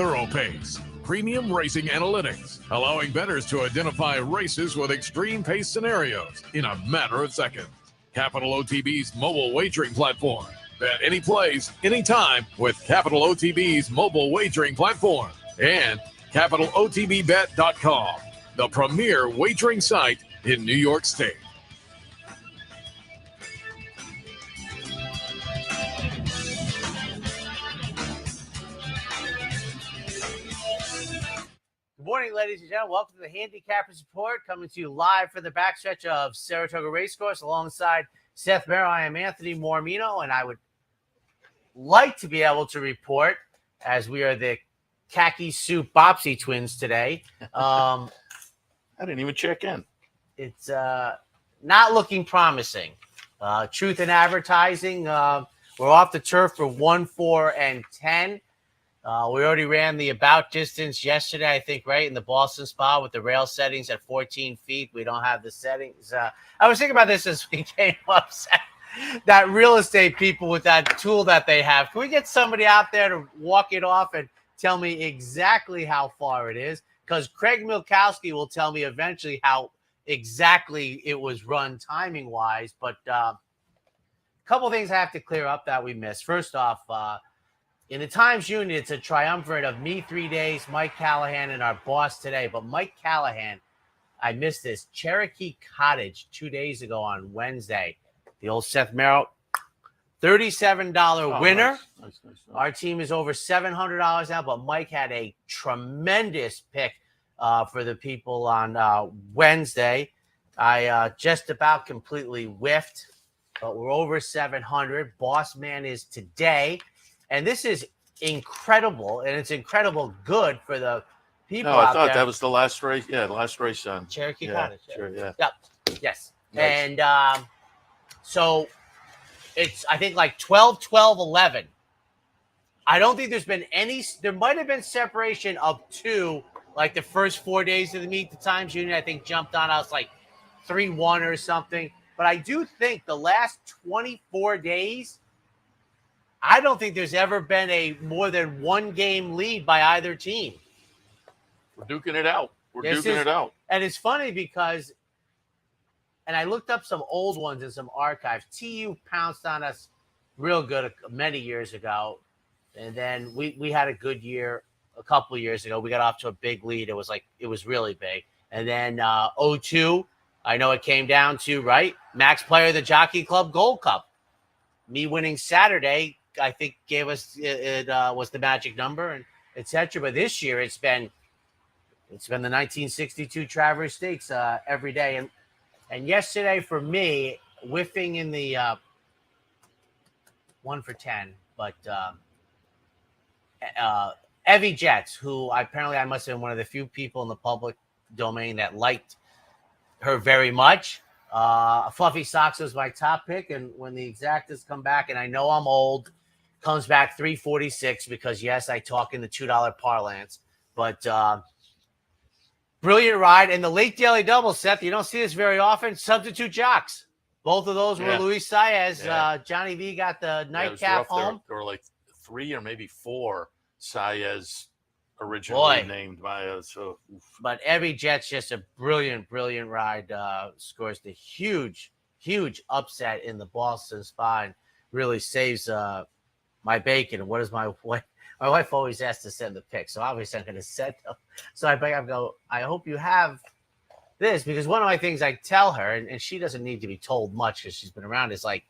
thorough pace, premium racing analytics, allowing bettors to identify races with extreme pace scenarios in a matter of seconds. Capital OTB's mobile wagering platform. Bet any place, anytime with Capital OTB's mobile wagering platform. And CapitalOTBBet.com, the premier wagering site in New York State. Good morning, ladies and gentlemen. Welcome to the Handicappers Report, coming to you live for the backstretch of Saratoga Race Course alongside Seth Merrow. I am Anthony Mormino, and I would like to be able to report, as we are the khaki suit Bopsy twins today. I didn't even check in. It's not looking promising. Truth in advertising, we're off the turf for 1, 4, and 10. We already ran the about distance yesterday, I think, right, in the Boston Spa with the rail settings at 14 feet. We don't have the settings. I was thinking about this as we came up, that real estate people with that tool that they have. Can we get somebody out there to walk it off and tell me exactly how far it is? Because Craig Milkowski will tell me eventually how exactly it was run timing-wise. But a couple things I have to clear up that we missed. First off, in the Times Union, it's a triumvirate of me 3 days, Mike Callahan, and our boss today. But Mike Callahan, I missed this. Cherokee Cottage 2 days ago on Wednesday. The old Seth Merrow, $37 winner. Nice. Our team is over $700 now, but Mike had a tremendous pick for the people on Wednesday. I just about completely whiffed, but we're over 700. Boss man is today. And this is incredible, and it's incredible good for the people out there. I thought that was the last race. Yeah, the last race on Cherokee Cottage. Sure, yeah. Yep. Yes. Nice. And so it's, I think, like 12, 12, 11. I don't think there's been any – there might have been separation of 2, like the first 4 days of the meet. The Times Union, I think, jumped on us like 3-1 or something. But I do think the last 24 days – I don't think there's ever been a more than 1 game lead by either team. We're duking it out. It out. And it's funny because, and I looked up some old ones in some archives. TU pounced on us real good many years ago. And then we had a good year a couple of years ago. We got off to a big lead. It was really big. And then 02, I know it came down to, right, Max Player of the Jockey Club Gold Cup. Me winning Saturday, I think gave us it was the magic number, and etc. But this year it's been the 1962 Traverse Stakes every day, and yesterday for me, whiffing in the 1 for 10, but Evie Jets, who apparently I must have been one of the few people in the public domain that liked her very much. Fluffy Socks was my top pick, and when the exactas come back, and I know I'm old, comes back 346 because, yes, I talk in the $2 parlance. But brilliant ride. And the late daily double, Seth, you don't see this very often. Substitute jocks. Both of those were Luis Saez. Yeah. Johnny V got the nightcap home. There were like 3 or maybe 4 Saez originally named by us. So, but every Jet's just a brilliant ride. Scores the huge upset in the Boston Spa and really saves my bacon. And what is my wife? My wife always has to send the pic, so obviously I'm going to send them. So I hope you have this, because one of my things I tell her, and she doesn't need to be told much because she's been around, is like,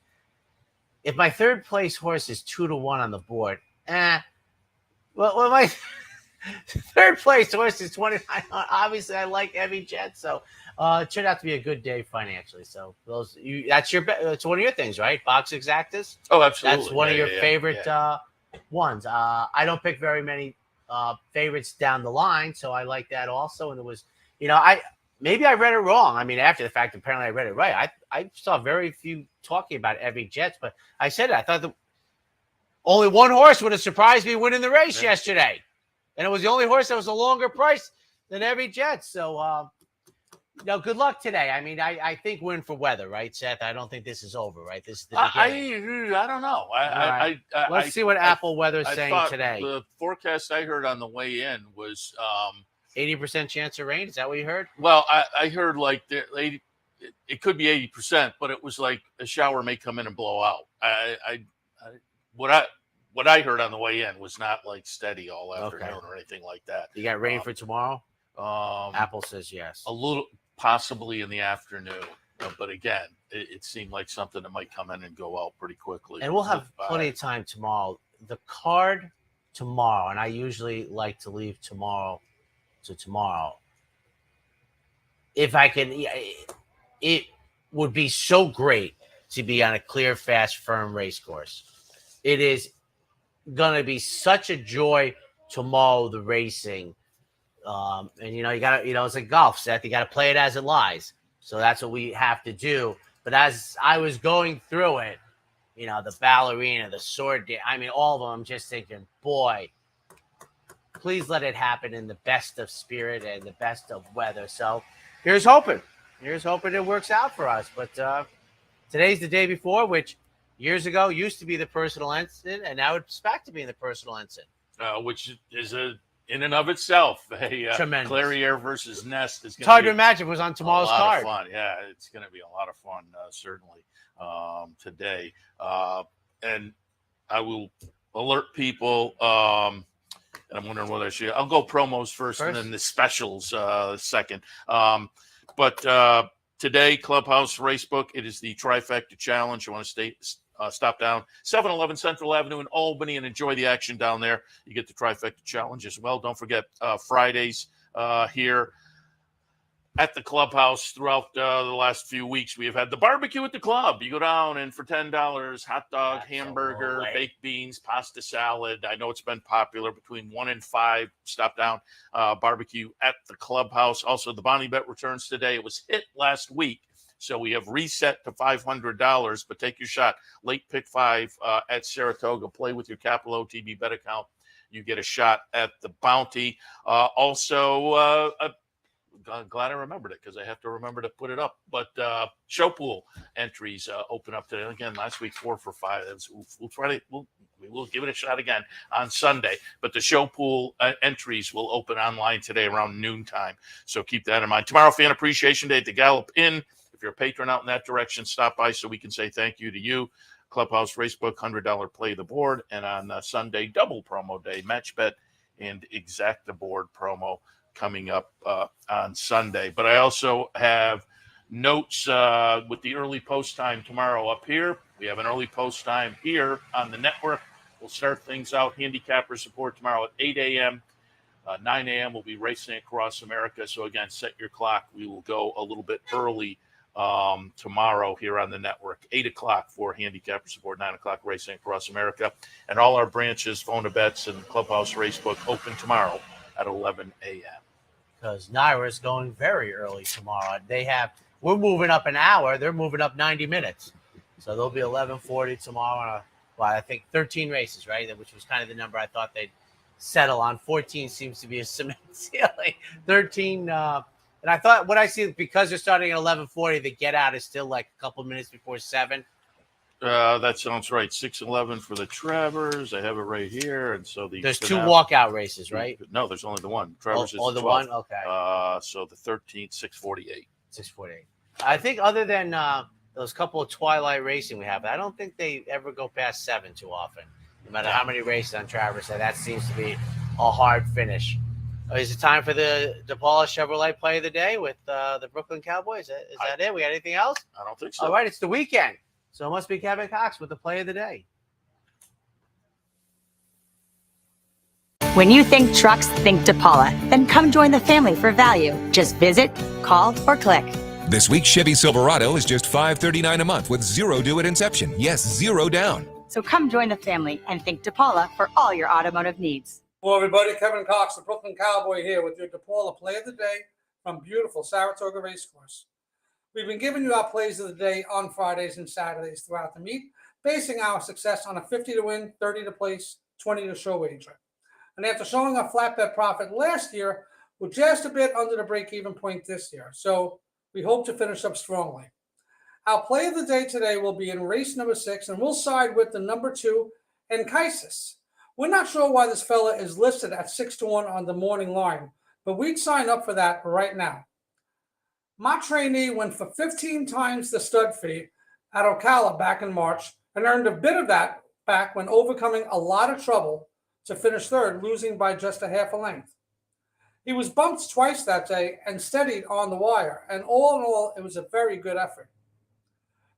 if my third place horse is 2-1 on the board, well, my third place horse is 29. Obviously, I like Evie Jet, so it turned out to be a good day financially. So it's one of your things, right? Box exactas. Oh, absolutely. That's one of your favorite ones. I don't pick very many favorites down the line, so I like that also. And it was, maybe I read it wrong. I mean, after the fact, apparently I read it right. I saw very few talking about Evie Jets, but I said it. I thought only one horse would have surprised me winning the race yesterday. And it was the only horse that was a longer price than Evie Jets. So, No, good luck today. I mean, I think we're in for weather, right, Seth? I don't think this is over, right? This is the beginning. I don't know. Let's see what Apple weather is saying today. The forecast I heard on the way in was 80% chance of rain. Is that what you heard? well, I heard like it could be 80%, but it was like a shower may come in and blow out. What I heard on the way in was not like steady all afternoon or anything like that. You got rain for tomorrow? Apple says yes. A little, possibly in the afternoon. But again, it seemed like something that might come in and go out pretty quickly. And we'll have plenty of time tomorrow. The card tomorrow, and I usually like to leave tomorrow to tomorrow. If I can, it would be so great to be on a clear, fast, firm race course. It is going to be such a joy tomorrow, the racing. And, you got to, it's like golf, Seth. You got to play it as it lies. So that's what we have to do. But as I was going through it, the ballerina, the sword dance, I mean, all of them, I'm just thinking, boy, please let it happen in the best of spirit and the best of weather. So here's hoping. Here's hoping it works out for us. But today's the day before, which years ago used to be the personal ensign, and now it's back to being the personal ensign. Which is in and of itself, tremendous. Clariere versus Nest is. It's hard to imagine it was on tomorrow's card. A lot of fun, yeah. It's going to be a lot of fun, certainly today. And I will alert people. And I'm wondering whether I should. I'll go promos first, and then the specials second. But today, Clubhouse Racebook. It is the Trifecta Challenge. You want to stop down 711 Central Avenue in Albany and enjoy the action down there. You get the Trifecta Challenge as well. Don't forget Fridays here at the clubhouse. Throughout the last few weeks, we have had the barbecue at the club. You go down and for $10, hot dog, hamburger, baked beans, pasta salad. I know it's been popular between 1 and 5. Stop down, barbecue at the clubhouse. Also, the Bonnie Bet returns today. It was hit last week, so we have reset to $500, but take your shot. Late pick 5 at Saratoga. Play with your Capital OTB bet account. You get a shot at the bounty. Also, glad I remembered it because I have to remember to put it up. But show pool entries open up today. Again, last week 4 for 5. We'll try to we will give it a shot again on Sunday. But the show pool entries will open online today around noontime. So keep that in mind. Tomorrow, Fan Appreciation Day at the Gallup Inn. If you're a patron out in that direction, stop by so we can say thank you to you. Clubhouse Racebook, $100 play the board. And on Sunday, double promo day, match bet and exact the board promo coming up on Sunday. But I also have notes with the early post time tomorrow up here. We have an early post time here on the network. We'll start things out. Handicappers Report tomorrow at 8 a.m. 9 a.m. we'll be racing across America. So, again, set your clock. We will go a little bit early tomorrow here on the network. 8 o'clock for Handicappers Report, 9 o'clock racing across America. And all our branches, phone to bets, and Clubhouse Racebook open tomorrow at 11 a.m. Because Naira's going very early tomorrow. We're moving up an hour. They're moving up 90 minutes. So they'll be 11:40 tomorrow. I think 13 races, right? Which was kind of the number I thought they'd settle on. 14 seems to be a cement ceiling. 13. And I thought what I see, because they're starting at 11:40, the get out is still like a couple minutes before 7. That sounds right. 6:11 for the Travers. I have it right here. And so there's 2 walkout races, right? No, there's only the one. Travers is the 12th. one? Okay. So the 13th, 6:48. 6:48. I think other than those couple of twilight racing we have, I don't think they ever go past 7 too often. No matter how many races on Travers, that seems to be a hard finish. Is it time for the DePaula Chevrolet play of the day with the Brooklyn Cowboys? Is that it? We got anything else? I don't think so. All right, it's the weekend. So it must be Kevin Cox with the play of the day. When you think trucks, think DePaula. Then come join the family for value. Just visit, call, or click. This week's Chevy Silverado is just $539 a month with 0 due at inception. Yes, 0 down. So come join the family and think DePaula for all your automotive needs. Hello, everybody. Kevin Cox, the Brooklyn Cowboy, here with your DePaula play of the day from beautiful Saratoga Race Course. We've been giving you our plays of the day on Fridays and Saturdays throughout the meet, basing our success on a 50 to win, 30 to place, 20 to show wager. And after showing a flat bet profit last year, we're just a bit under the break-even point this year. So We hope to finish up strongly. Our play of the day today will be in race number 6, and we'll side with the number 2, Handicappers. We're not sure why this fella is listed at 6-1 on the morning line, but we'd sign up for that right now. My trainee went for 15 times the stud fee at Ocala back in March and earned a bit of that back when overcoming a lot of trouble to finish third, losing by just a half a length. He was bumped twice that day and steadied on the wire, and all in all, it was a very good effort.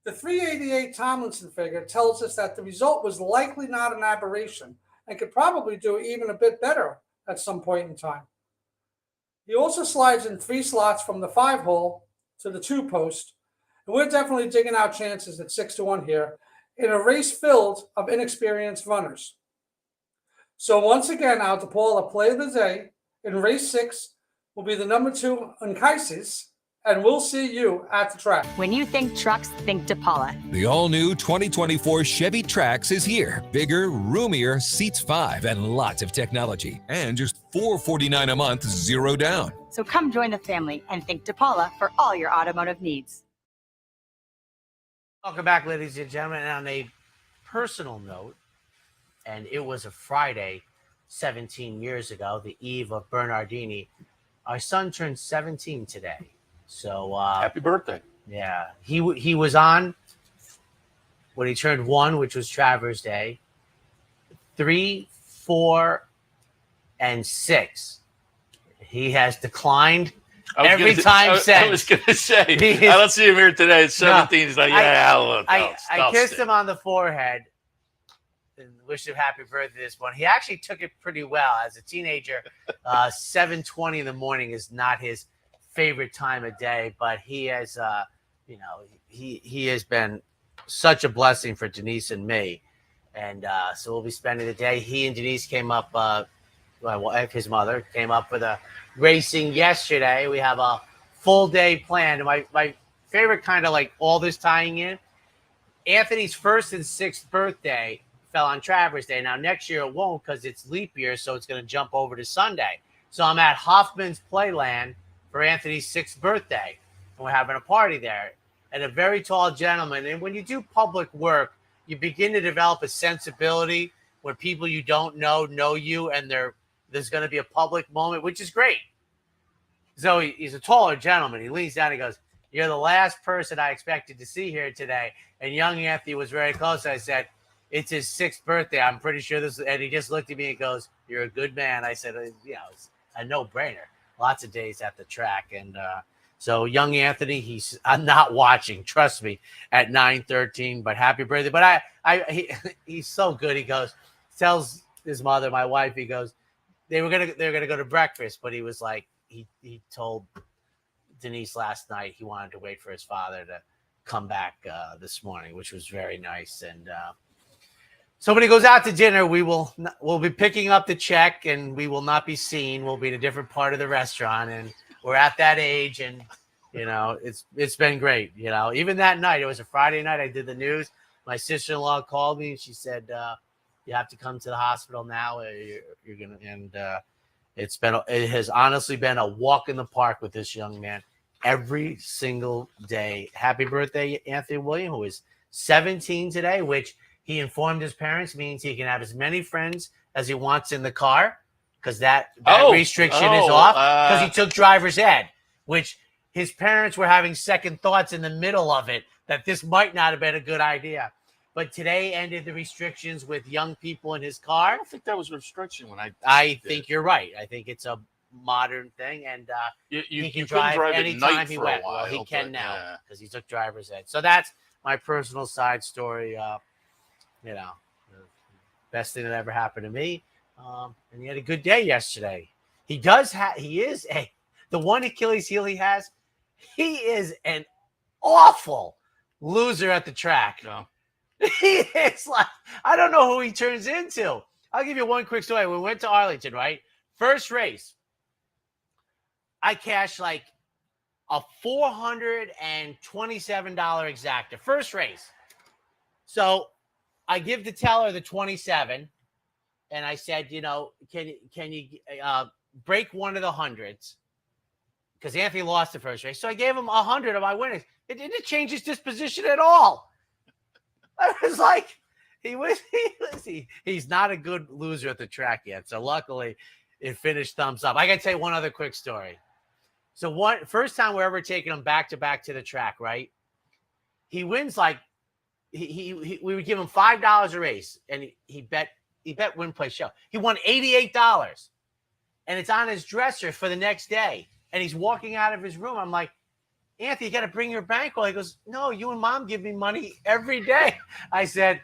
The 388 Tomlinson figure tells us that the result was likely not an aberration and could probably do even a bit better at some point in time. He also slides in 3 slots from the 5-hole to the 2 post, and we're definitely digging our chances at 6-1 here in a race filled of inexperienced runners. So once again, our DePaula play of the day in race 6 will be the number 2 Handicappers, and we'll see you at the track. When you think trucks, think DePaula. The all-new 2024 Chevy Trax is here. Bigger, roomier, seats 5, and lots of technology. And just $449 a month, 0 down. So come join the family and think DePaula for all your automotive needs. Welcome back, ladies and gentlemen. And on a personal note, and it was a Friday 17 years ago, the eve of Bernardini, our son turned 17 today. So Happy birthday. yeah, he was on when he turned 1, which was Travers Day, 3, 4, and 6. He has declined every time since. I was going to say, I don't see him here today. At 17, he's like, I kissed him on the forehead and wished him happy birthday this morning. He actually took it pretty well. As a teenager, 7:20 in the morning is not his favorite time of day, but he has, he has been such a blessing for Denise and me. And so we'll be spending the day. He and Denise came up, my wife, his mother, came up for the racing yesterday. We have a full day planned. And my favorite kind of like all this tying in, Anthony's 1st and 6th birthday fell on Travers Day. Now next year it won't because it's leap year, so it's going to jump over to Sunday. So I'm at Hoffman's Playland for Anthony's 6th birthday, and we're having a party there. And a very tall gentleman. And when you do public work, you begin to develop a sensibility when people you don't know you, and there's going to be a public moment, which is great. So he's a taller gentleman. He leans down and goes, "You're the last person I expected to see here today." And young Anthony was very close. I said, "It's his 6th birthday. I'm pretty sure this." And he just looked at me and goes, "You're a good man." I said, it's a no-brainer. Lots of days at the track. And so young Anthony, I'm not watching, trust me, at 9:13, but happy birthday. But he's so good. He tells his mother, my wife, he goes, they're gonna go to breakfast, but he was like, he told Denise last night he wanted to wait for his father to come back this morning, which was very nice. And so when he goes out to dinner, we'll be picking up the check, and we will not be seen. We'll be in a different part of the restaurant, and we're at that age, and it's been great. Even that night, it was a Friday night. I did the news. My sister-in-law called me, and she said, "You have to come to the hospital now. You're gonna." And it has honestly been a walk in the park with this young man every single day. Happy birthday, Anthony William, who is 17 today, which he informed his parents means he can have as many friends as he wants in the car, because that restriction is off, because he took driver's ed, which his parents were having second thoughts in the middle of it that this might not have been a good idea. But today ended the restrictions with young people in his car. I don't think that was a restriction when I think you're right. I think it's a modern thing, and he can drive anytime he went. Well, he can now because he took driver's ed. So that's my personal side story. Best thing that ever happened to me. And he had a good day yesterday. The one Achilles heel he has, he is an awful loser at the track. No. He is like, I don't know who he turns into. I'll give you one quick story. We went to Arlington, right? First race. I cashed like a $427 exacta. First race. So I give the teller the 27, and I said, can you break one of the hundreds? because Anthony lost the first race. So I gave him 100 of my winnings. It didn't change his disposition at all. I was like, he's not a good loser at the track yet. So luckily it finished thumbs up. I got to tell you one other quick story. So first time we're ever taking him back to the track, right? He wins like we would give him $5 a race, and he bet win play show. He won $88, and it's on his dresser for the next day. And he's walking out of his room. I'm like, Anthony, you got to bring your bankroll. He goes, no, you and Mom give me money every day. I said,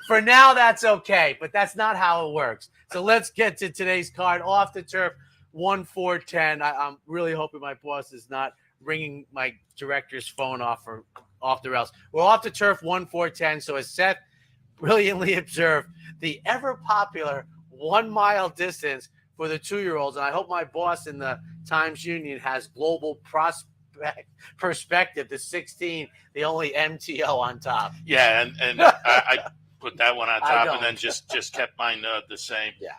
for now, that's okay, but that's not how it works. So let's get to today's card. Off the turf, 1-4-10. I'm really hoping my boss is not ringing my director's phone off the rails. We're off the turf, 1-4-10. So as Seth brilliantly observed, the ever-popular 1 mile distance for the 2-year-olds. And I hope my boss in the Times Union has global perspective to 16, the only MTO on top. Yeah, and I put that one on top and then just kept mine the same. Yeah.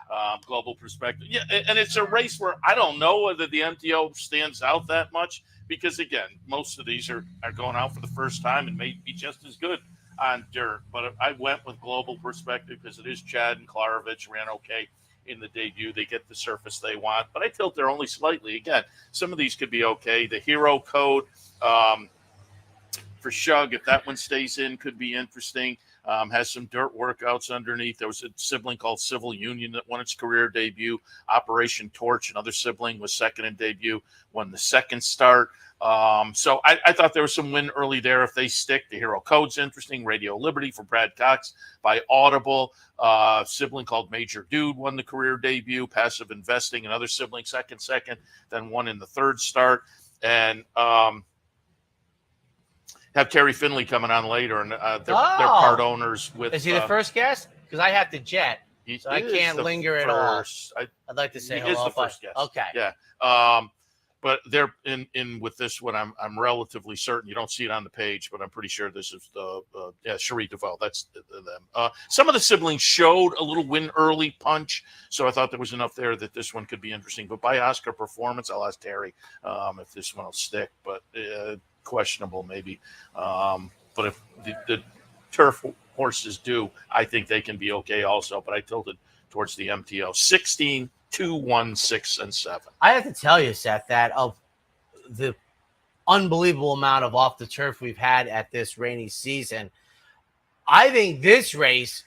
Global perspective. Yeah, and it's a race where I don't know whether the MTO stands out that much because, again, most of these are going out for the first time and may be just as good on dirt. But I went with global perspective because it is Chad and Klarovich ran okay in the debut. They get the surface they want, but I tilt there only slightly. Again, some of these could be okay. The hero code for Shug, if that one stays in, could be interesting. Has some dirt workouts underneath. There was a sibling called Civil Union that won its career debut. Operation Torch, another sibling, was second in debut, won the second start. So I thought there was some win early there if they stick. The hero code's interesting. Radio Liberty for Brad Cox by Audible. Sibling called Major Dude won the career debut. Passive Investing, another sibling, second, then won in the third start. And have Terry Finley coming on later, and they're part owners with. Is he the first guest? Because I have to jet, so I can't linger at all. I'd like to say hello. He is the first guest. Okay. Yeah. But they're in with this one. I'm relatively certain. You don't see it on the page, but I'm pretty sure this is the Cherie Duval. That's them. Some of the siblings showed a little win early punch, so I thought there was enough there that this one could be interesting. But by Oscar performance, I'll ask Terry if this one will stick. But questionable maybe. But if the turf horses do, I think they can be okay also. But I tilted towards the MTO. 16, 2, 1, 6, and 7. I have to tell you, Seth, that of the unbelievable amount of off the turf we've had at this rainy season, I think this race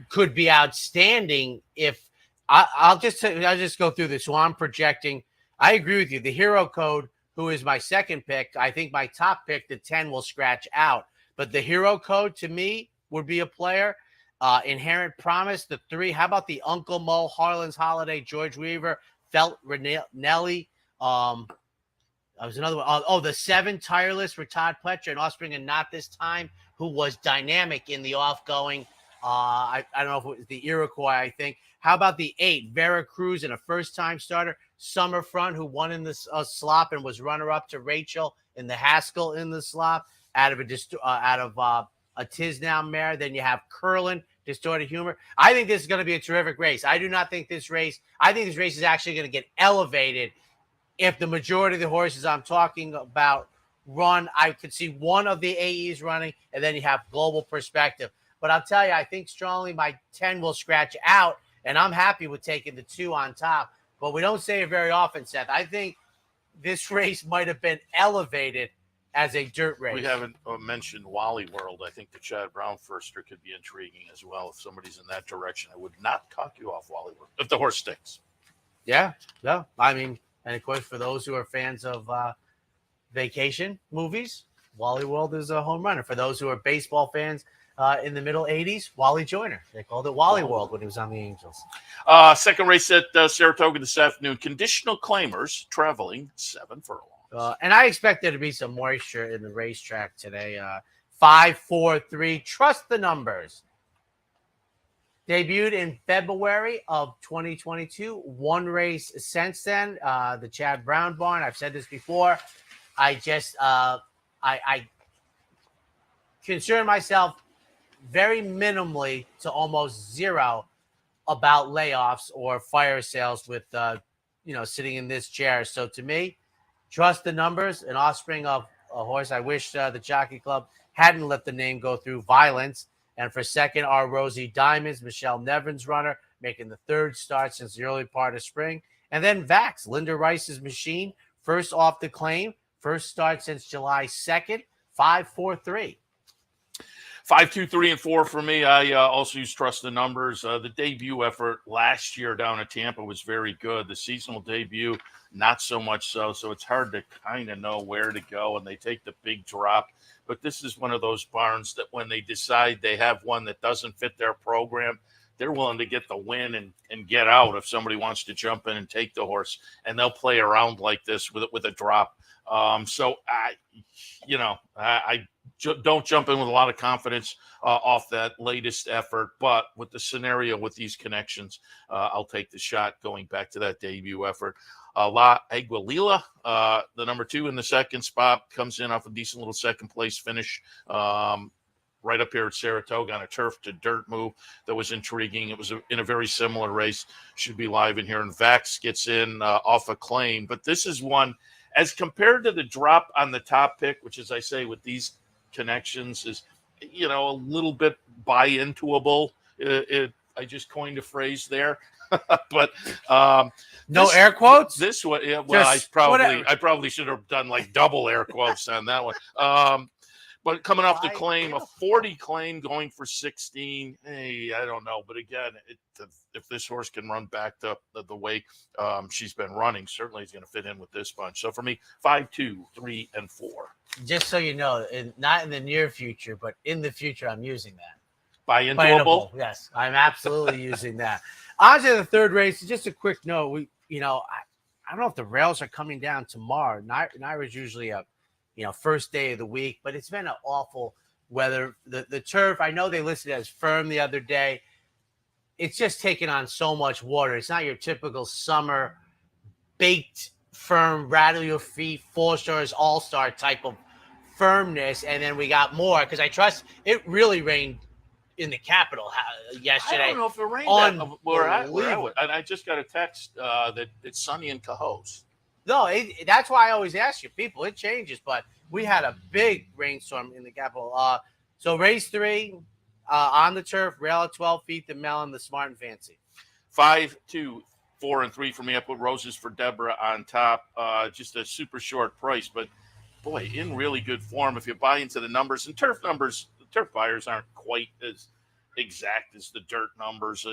could be outstanding. If I'll just go through this. So I'm projecting. I agree with you. The hero code, who is my second pick, I think my top pick, the 10, will scratch out. But the hero code to me would be a player. Inherent Promise, the 3. How about the Uncle Mo, Harlan's Holiday, George Weaver, Felt Nelly? I was another one. The 7, Tireless for Todd Pletcher and Offspring, and Not This Time, who was dynamic in the offgoing. I don't know if it was the Iroquois, I think. How about the 8, Vera Cruz, and a first-time starter, Summerfront, who won in the slop and was runner-up to Rachel in the Haskell in the slop out of a Tisnow mare. Then you have Curlin, Distorted Humor. I think this is going to be a terrific race. I do not think this race is actually going to get elevated if the majority of the horses I'm talking about run. I could see one of the AEs running, and then you have global perspective. But I'll tell you, I think strongly my 10 will scratch out, and I'm happy with taking the 2 on top. But we don't say it very often, Seth. I think this race might have been elevated as a dirt race. We haven't mentioned Wally World. I think the Chad Brown firster could be intriguing as well. If somebody's in that direction, I would not talk you off Wally World if the horse sticks. Yeah. I mean, and of course, for those who are fans of vacation movies, Wally World is a home runner. For those who are baseball fans in the middle 80s, Wally Joyner. They called it Wally World when he was on the Angels. Second race at Saratoga this afternoon. Conditional claimers traveling 7 furlongs. And I expect there to be some moisture in the racetrack today. 5, 4, 3. Trust the numbers. Debuted in February of 2022. 1 race since then. The Chad Brown barn. I've said this before. I concern myself very minimally to almost zero about layoffs or fire sales with sitting in this chair. So to me, Trust the Numbers, an offspring of a horse. I wish the Jockey Club hadn't let the name go through, Violence. And for second, our Rosie Diamonds, Michelle Nevin's runner, making the third start since the early part of spring. And then Vax, Linda Rice's Machine, first off the claim, first start since July 2nd, 5-4-3. 5, 2, 3, and 4 for me. I also use Trust the Numbers. The debut effort last year down at Tampa was very good. The seasonal debut, not so much so. So it's hard to kind of know where to go, and they take the big drop. But this is one of those barns that when they decide they have one that doesn't fit their program, they're willing to get the win and get out if somebody wants to jump in and take the horse. And they'll play around like this with a drop. So I don't jump in with a lot of confidence off that latest effort, but with the scenario with these connections, I'll take the shot going back to that debut effort. La Aguililla, the number 2 in the second spot, comes in off a decent little second place finish right up here at Saratoga on a turf to dirt move that was intriguing. It was in a very similar race, should be live in here. And Vax gets in off a claim, but this is one as compared to the drop on the top pick, which, as I say, with these connections is, a little bit buy-intoable. I just coined a phrase there, but no air quotes. This one, yeah, well, I probably should have done like double air quotes on that one. But coming off the claim, a 40 claim going for 16. Hey, I don't know. But again, if this horse can run back the way she's been running, certainly he's going to fit in with this bunch. So for me, 5, 2, 3, and 4. Just so you know, not in the near future, but in the future, I'm using that. Buy-intoable? Yes, I'm absolutely using that. On to the third race. Just a quick note. I don't know if the rails are coming down tomorrow. Naira's usually a first day of the week, but it's been an awful weather. The turf, I know they listed it as firm the other day. It's just taken on so much water. It's not your typical summer baked, firm, rattle your feet, 4 stars, all-star type of firmness. And then we got more because I trust it really rained in the capital yesterday. I don't know if it rained where I just got a text that it's sunny in Cohoes. No, that's why I always ask you, people. It changes, but we had a big rainstorm in the capital. So race 3 on the turf, rail at 12 feet, the Melon, the Smart and Fancy. 5, 2, 4, and 3 for me. I put Roses for Deborah on top. Just a super short price, but boy, in really good form. If you buy into the numbers and turf numbers, the turf buyers aren't quite as exact as the dirt numbers.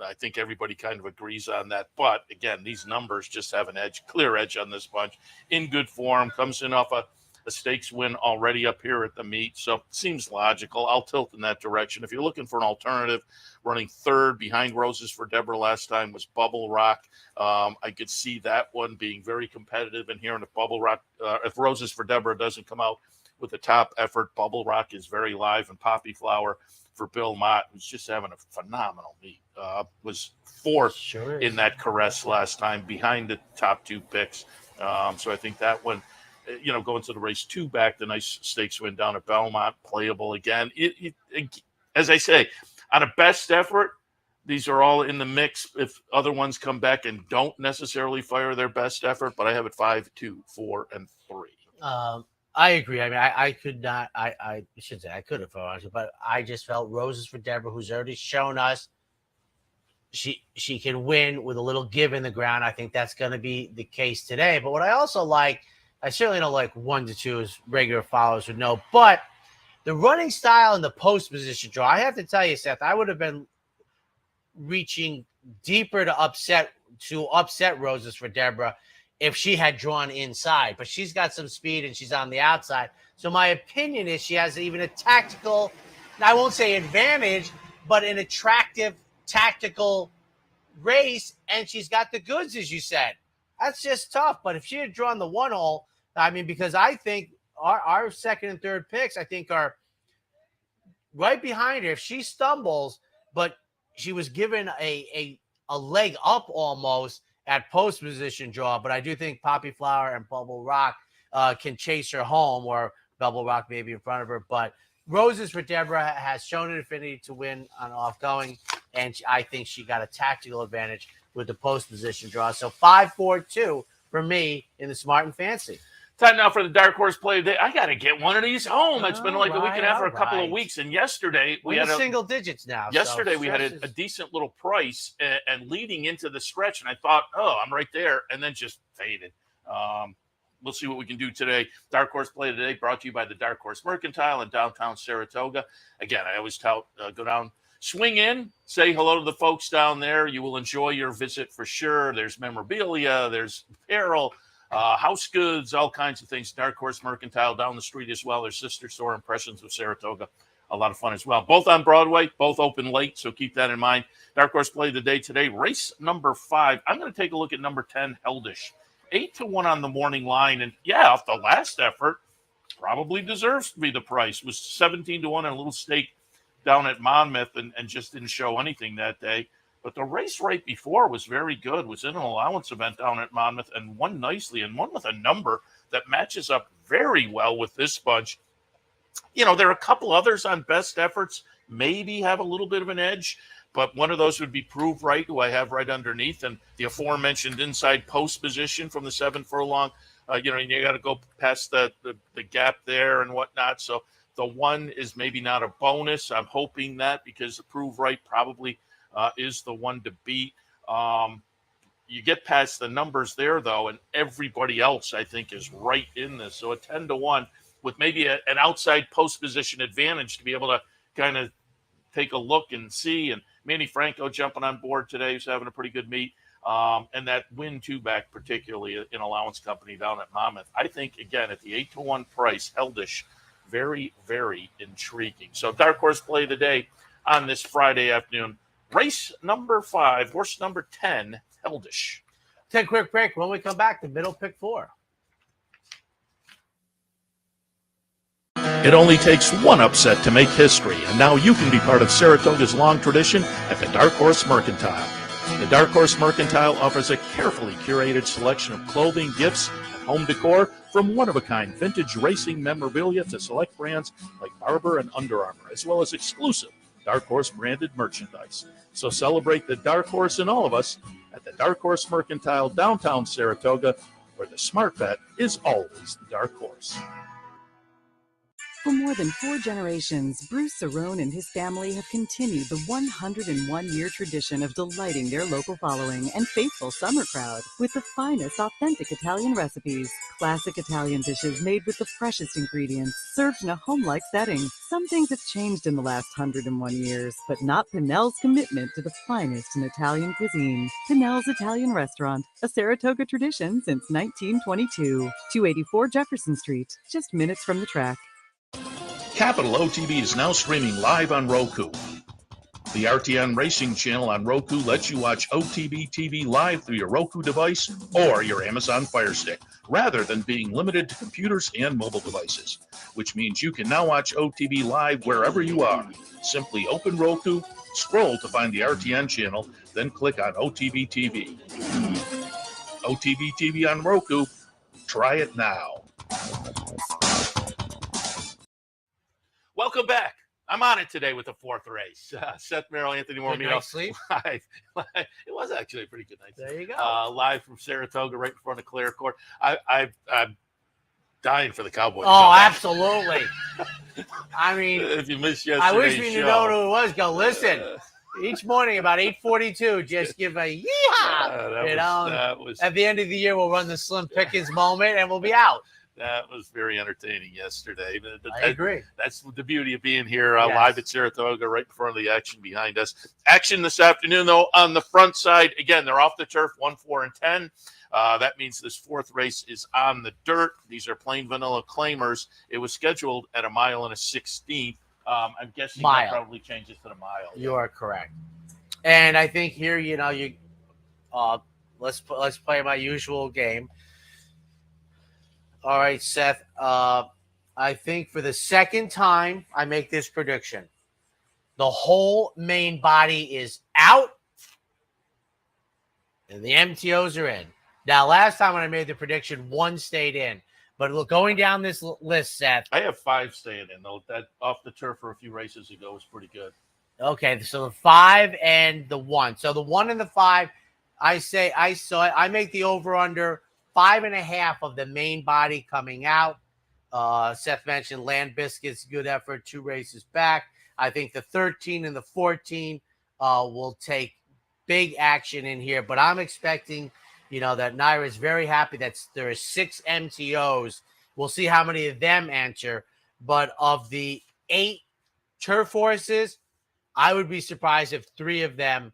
I think everybody kind of agrees on that. But again, these numbers just have an clear edge on this bunch. In good form, comes in off a stakes win already up here at the meet. So it seems logical. I'll tilt in that direction. If you're looking for an alternative, running third behind Roses for Deborah last time was Bubble Rock. I could see that one being very competitive in here. And if Bubble Rock, if Roses for Deborah doesn't come out with the top effort, Bubble Rock is very live. And Poppy Flower for Bill Mott, who's just having a phenomenal meet, was fourth in that Caress last time behind the top 2 picks. So I think that one, going to the race 2 back, the nice stakes win down at Belmont, playable again. It, as I say, on a best effort, these are all in the mix if other ones come back and don't necessarily fire their best effort, but I have it 5, 2, 4, and 3. I agree. I mean, I could not. I should say I could have thought it, but I just felt Roses for Deborah, who's already shown us she can win with a little give in the ground. I think that's going to be the case today. But what I also like, I certainly don't like 1 to 2 as regular followers would know, but the running style and the post position draw. I have to tell you, Seth, I would have been reaching deeper to upset Roses for Deborah if she had drawn inside, but she's got some speed and she's on the outside. So my opinion is she has even a tactical, I won't say advantage, but an attractive tactical race, and she's got the goods, as you said. That's just tough. But if she had drawn the 1 hole, I mean, because I think our second and third picks, I think, are right behind her. If she stumbles, but she was given a leg up almost at post position draw, but I do think Poppy Flower and Bubble Rock can chase her home, or Bubble Rock maybe in front of her. But Roses for Deborah has shown an affinity to win on off-going, and I think she got a tactical advantage with the post position draw. So 5, 4, 2 for me in the Smart and Fancy. Time now for the dark horse play of the day. I got to get one of these home. It's been like a week and a half or a couple of weeks. And yesterday we had single digits now. Yesterday we had a decent little price and leading into the stretch. And I thought, oh, I'm right there. And then just faded. We'll see what we can do today. Dark horse play of the day brought to you by the Dark Horse Mercantile in downtown Saratoga. Again, I always tout, go down, swing in, say hello to the folks down there. You will enjoy your visit for sure. There's memorabilia, there's apparel, house goods, all kinds of things. Dark Horse Mercantile down the street as well. Their sister store, Impressions of Saratoga. A lot of fun as well. Both on Broadway, both open late, so keep that in mind. Dark Horse play of the day today, race number 5. I'm going to take a look at number 10, Heldish. 8-1 on the morning line. And yeah, off the last effort, probably deserves to be the price. It was 17-1 and a little stake down at Monmouth and just didn't show anything that day. But the race right before was very good, was in an allowance event down at Monmouth and won nicely and won with a number that matches up very well with this bunch. You know, there are a couple others on best efforts, maybe have a little bit of an edge, but one of those would be Prove Right, who I have right underneath, and the aforementioned inside post position from the 7 furlong. You know, you got to go past the gap there and whatnot. So the 1 is maybe not a bonus. I'm hoping that because the Prove Right probably is the one to beat. You get past the numbers there, though, and everybody else, I think, is right in this. So a 10-1 with maybe an outside post position advantage to be able to kind of take a look and see. And Manny Franco jumping on board today, who's having a pretty good meet. And that win two back, particularly in allowance company down at Monmouth. I think, again, at the 8-1 price, Heldish, very, very intriguing. So dark horse play of the day on this Friday afternoon. Race number 5, horse number 10, Heldish. Take a quick break. When we come back, the middle pick 4. It only takes one upset to make history, and now you can be part of Saratoga's long tradition at the Dark Horse Mercantile. The Dark Horse Mercantile offers a carefully curated selection of clothing, gifts, and home decor, from one-of-a-kind vintage racing memorabilia to select brands like Barber and Under Armour, as well as exclusive Dark Horse branded merchandise. So celebrate the Dark Horse in all of us at the Dark Horse Mercantile, downtown Saratoga, where the smart bet is always the Dark Horse. For more than 4 generations, Bruce Cerrone and his family have continued the 101-year tradition of delighting their local following and faithful summer crowd with the finest authentic Italian recipes. Classic Italian dishes made with the freshest ingredients, served in a home-like setting. Some things have changed in the last 101 years, but not Pinnell's commitment to the finest in Italian cuisine. Pinnell's Italian Restaurant, a Saratoga tradition since 1922. 284 Jefferson Street, just minutes from the track. Capital OTB is now streaming live on Roku. The RTN Racing channel on Roku lets you watch OTB TV live through your Roku device or your Amazon Fire Stick, rather than being limited to computers and mobile devices, which means you can now watch OTB live wherever you are. Simply open Roku, scroll to find the RTN channel, then click on OTB TV. OTB TV on Roku. Try it now. Welcome back. I'm on it today with the 4th race. Seth, Merrow, Anthony Mormino. Good night's sleep. Live. It was actually a pretty good night. There you go. Live from Saratoga, right in front of Clare Court. I'm dying for the Cowboys. Oh, absolutely. I mean, if you missed yesterday's I wish we knew show, who it was. Go listen. Each morning about 8:42, just give a yeehaw. At the end of the year, we'll run the Slim Pickens moment, and we'll be out. That was very entertaining yesterday. I agree. That's the beauty of being here live at Saratoga, right in front of the action behind us. Action this afternoon, though, on the front side. Again, they're off the turf, 1, 4, and 10. That means this 4th race is on the dirt. These are plain vanilla claimers. It was scheduled at 1 1/16. I'm guessing that probably changes to the mile. You are correct. And I think here, let's play my usual game. All right, Seth. I think for the second time, I make this prediction. The whole main body is out, and the MTOs are in. Now, last time when I made the prediction, 1 stayed in. But look, going down this list, Seth. I have 5 staying in, though. That off the turf for a few races ago was pretty good. Okay, so the 5 and the 1. So the 1 and the 5, I make the over-under 5.5 of the main body coming out. Seth mentioned Land Biscuits, good effort, 2 races back. I think the 13 and the 14 will take big action in here, but I'm expecting, that Naira is very happy that there are 6 MTOs. We'll see how many of them enter, but of the 8 turf horses, I would be surprised if 3 of them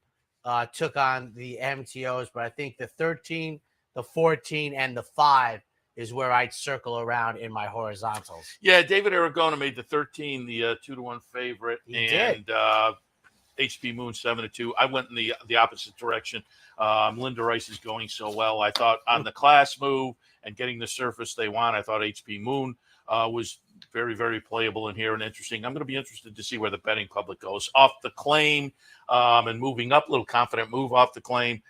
took on the MTOs, but I think the 13, the 14, and the 5 is where I'd circle around in my horizontals. Yeah, David Aragona made the 13 the 2-1 favorite, He did. HP Moon 7-2. I went in the opposite direction. Linda Rice is going so well. I thought on the class move and getting the surface they want, I thought HP Moon was very, very playable in here and interesting. I'm going to be interested to see where the betting public goes. Off the claim and moving up, little confident move off the claim.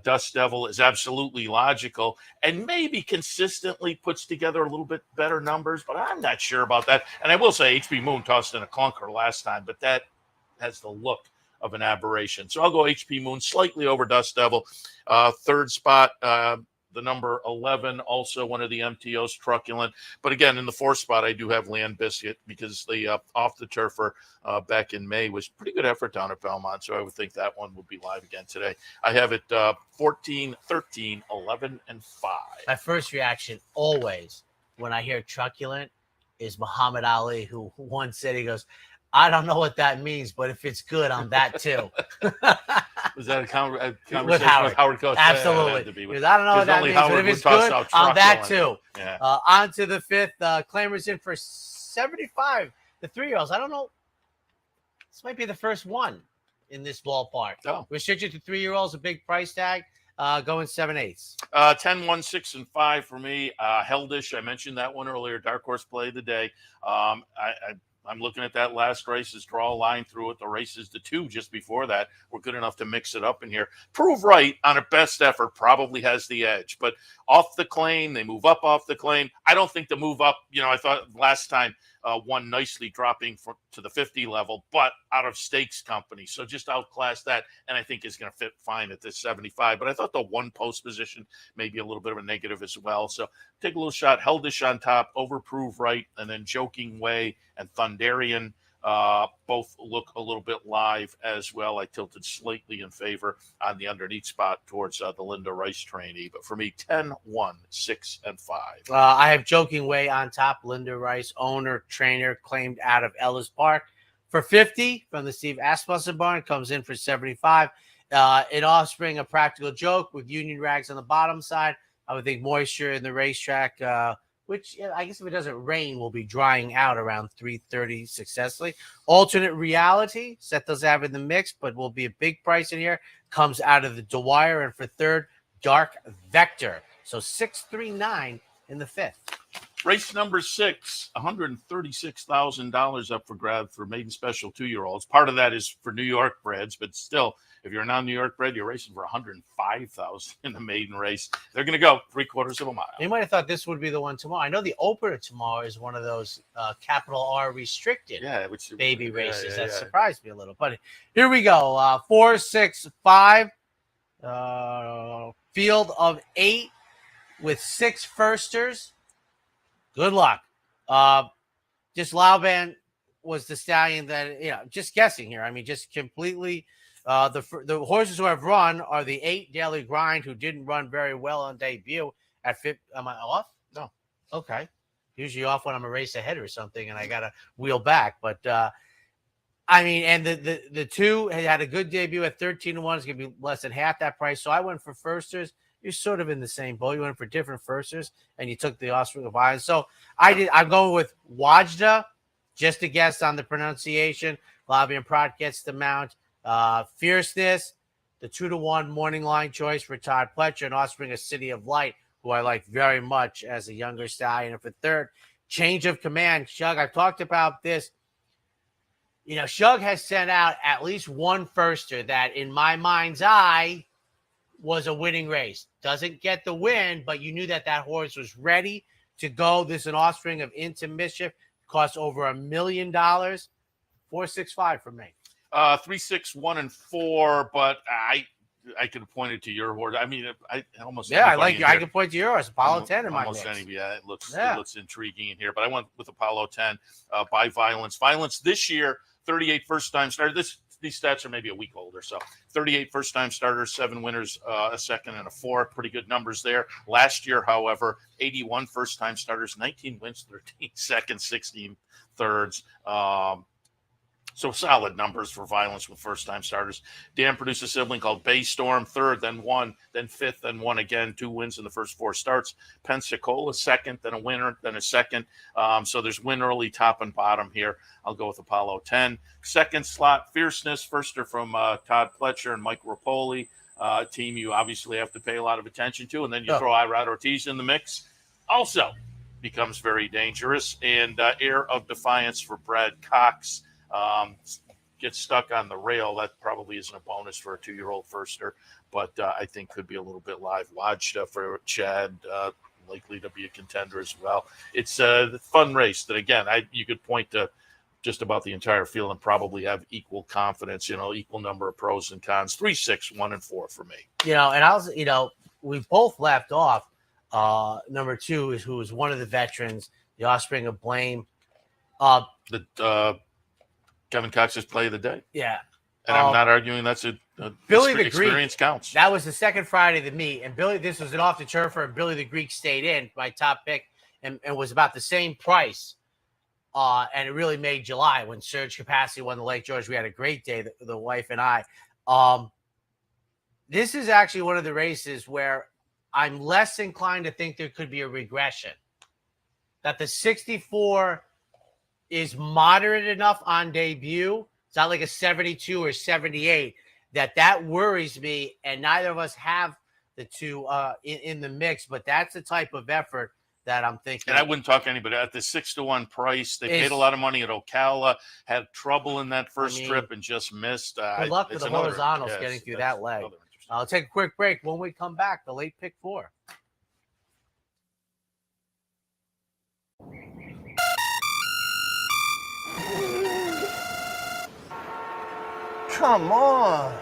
Dust Devil is absolutely logical and maybe consistently puts together a little bit better numbers, but I'm not sure about that. And I will say HP Moon tossed in a clunker last time, but that has the look of an aberration. So I'll go HP Moon slightly over Dust Devil. Third spot, the number 11, also one of the MTOs, Truculent. But again, in the 4th spot, I do have Land Biscuit because the off the turfer back in May was pretty good effort down at Belmont. So I would think that one would be live again today. I have it 14, 13, 11, and 5. My first reaction always when I hear Truculent is Muhammad Ali, who once said, he goes, I don't know what that means, but if it's good, I'm that too. Was that a conversation with Howard Coach? Absolutely. Because I don't know what that means, but if it's good, I'm that too. Yeah. On to the 5th. Claimers in for 75. The 3-year-olds. I don't know. This might be the first one in this ballpark. Oh. Restricted to 3-year-olds, a big price tag. Going 7/8. 10, 1, 6, and 5 for me. Heldish, I mentioned that one earlier. Dark horse play of the day. I'm looking at that last races, draw a line through it. The races, the 2 just before that, were good enough to mix it up in here. Prove Right on a best effort probably has the edge, but off the claim, they move up off the claim. I don't think the move up, I thought last time won nicely dropping to the 50 level, but out of stakes company. So just outclass that, and I think is going to fit fine at this 75. But I thought the 1 post position may be a little bit of a negative as well. So take a little shot. Heldish on top, over Prove Right, and then Joking Way and Thunderian both look a little bit live as well. I tilted slightly in favor on the underneath spot towards the Linda Rice trainee. But for me, 10, 1, 6, and 5. I have Joking Way on top. Linda Rice, owner, trainer, claimed out of Ellis Park for 50 from the Steve Asmussen barn. Comes in for 75. In Offspring, a practical joke with Union Rags on the bottom side. I would think moisture in the racetrack, which I guess if it doesn't rain, will be drying out around 3:30 successfully. Alternate Reality, Seth does have in the mix, but will be a big price in here. Comes out of the Dwyer, and for 3rd, Dark Vector. So 639 in the 5th. Race number 6, $136,000 up for grab for maiden special 2-year-olds. Part of that is for New York breds, but still, if you're a non-New York bred, you're racing for $105,000 in the maiden race. They're going to go 3/4 of a mile. You might have thought this would be the one tomorrow. I know the opener tomorrow is one of those capital R restricted baby races. That surprised me a little. But here we go. 4, 6, 5. Field of 8 with 6 firsters. Good luck. Just Lauban was the stallion that, just guessing here. I mean, just completely. The horses who have run are the 8 Daily Grind, who didn't run very well on debut at 50. Am I off? No. Okay. Usually off when I'm a race ahead or something and I got to wheel back. But, I mean, and the 2 had a good debut at 13-1. It's going to be less than half that price. So I went for firsters. You're sort of in the same boat. You went for different firsters, and you took the offspring of Iron. So I'm going with Wajda, just a guess on the pronunciation. Lavian Pratt gets the mount. Fierceness, the 2-1 morning line choice for Todd Pletcher, and offspring of City of Light, who I like very much as a younger stallion. And for 3rd, Change of Command. Shug, I've talked about this. Shug has sent out at least one firster that, in my mind's eye, was a winning race. Doesn't get the win, but you knew that horse was ready to go. This is an offspring of Into Mischief. Costs over $1 million. 4, 6, 5 for me. 3, 6, 1, and 4, but I could have pointed to your horse. I mean, I almost I like you. I can point to yours. Apollo 10 in my almost mix. any. Yeah, it looks intriguing in here. But I went with Apollo 10 by Violence. Violence this year, 38 first-time starters. These stats are maybe a week old or so. 38 first-time starters, 7 winners, a second and a fourth. Pretty good numbers there. Last year, however, 81 first-time starters, 19 wins, 13 seconds, 16 thirds. So solid numbers for Violence with first-time starters. Dan produced a sibling called Baystorm, third, then won, then fifth, then won again. 2 wins in the first 4 starts. Pensacola, second, then a winner, then a second. So there's win early, top and bottom here. I'll go with Apollo 10. Second slot, Fierceness, firster from Todd Pletcher and Mike Rapoli. Team you obviously have to pay a lot of attention to. And then you throw Irad Ortiz in the mix. Also becomes very dangerous. And Air of Defiance for Brad Cox. Gets stuck on the rail. That probably isn't a bonus for a 2-year-old firster, but I think could be a little bit live watched for Chad, likely to be a contender as well. It's a fun race that, again, you could point to just about the entire field and probably have equal confidence, equal number of pros and cons. 3, 6, 1, and 4 for me. And we both left off. Number 2 who is one of the veterans, the offspring of Blame. Kevin Cox's play of the day. Yeah. And I'm not arguing that's a Billy the experience Greek counts. That was the second Friday of the meet. And this was an off the turfer, and Billy the Greek stayed in, my top pick, and was about the same price. And it really made July when Surge Capacity won the Lake George. We had a great day, the wife and I. This is actually one of the races where I'm less inclined to think there could be a regression. That the 64 is moderate enough on debut. It's not like a 72 or 78 that worries me. And neither of us have the 2 in the mix, but that's the type of effort that I'm thinking. And I wouldn't talk to anybody at the 6-1 price. They paid a lot of money at Ocala, had trouble in that first trip and just missed. Good luck to the horizontals getting through that leg. I'll take a quick break. When we come back, the late pick 4. Come on.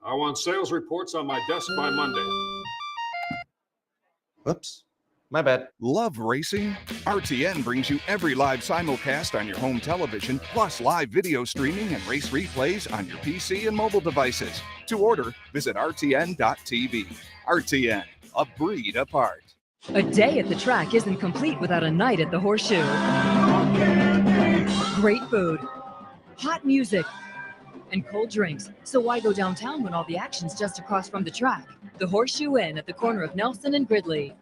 I want sales reports on my desk by Monday. Whoops. My bad. Love racing? RTN brings you every live simulcast on your home television, plus live video streaming and race replays on your PC and mobile devices. To order, visit rtn.tv. RTN, a breed apart. A day at the track isn't complete without a night at the Horseshoe. Great food, hot music, and cold drinks. So why go downtown when all the action's just across from the track? The Horseshoe Inn at the corner of Nelson and Gridley.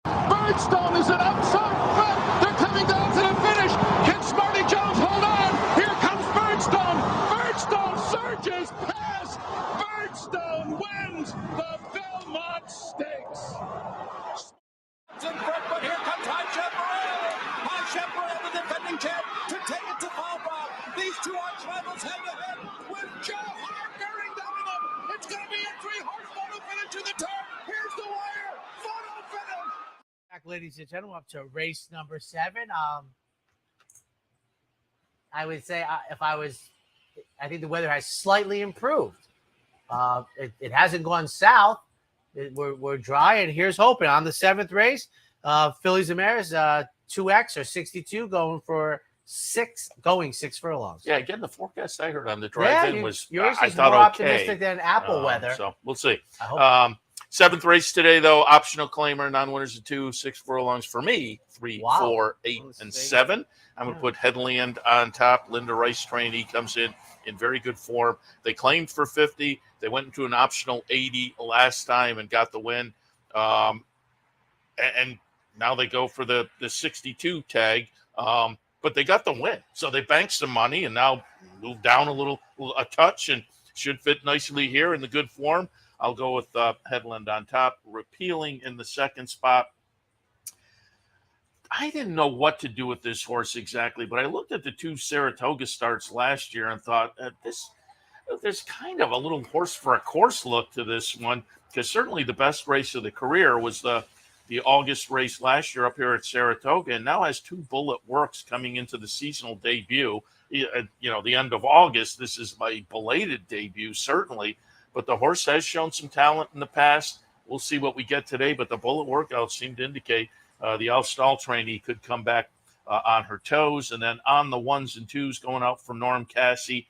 Birdstone is an outside front. They're coming down to the finish. Can Smarty Jones hold on? Here comes Birdstone. Birdstone surges past. Birdstone wins the Belmont Stakes. In front, but here comes High Chaparral. High Chaparral, the defending champ, to take it to Falpa. These 2 arch rivals head to head with Joe Hart bearing down on them. It's going to be a 3-horse photo finish to the turn. Here's the wire. Photo finish. Back, ladies and gentlemen, up to race number 7. I would say I think the weather has slightly improved. It hasn't gone south. We're dry, and here's hoping. On the 7th race, Phillies and Mares, 2X or 62 going 6 furlongs. Yeah, again, the forecast I heard on the drive-in was yours I is thought more okay. optimistic than Apple weather. So we'll see. I hope 7th race today, though, optional claimer, non-winners of 2, 6 furlongs for me, 3, 4, 8, and 7. I'm going to put Headland on top. Linda Rice trainee comes in very good form. They claimed for 50. They went into an optional 80 last time and got the win. And now they go for the 62 tag. But they got the win. So they banked some money and now moved down a touch and should fit nicely here in the good form. I'll go with Headland on top, Repealing in the 2nd spot. I didn't know what to do with this horse exactly, but I looked at the 2 Saratoga starts last year and thought, there's kind of a little horse for a course look to this one, because certainly the best race of the career was the August race last year up here at Saratoga, and now has 2 Bullet Works coming into the seasonal debut. the end of August. This is my belated debut, certainly, but the horse has shown some talent in the past. We'll see what we get today, but the bullet workouts seem to indicate the Alstall trainee could come back on her toes. And then on the 1s and 2s going out for Norm Cassie.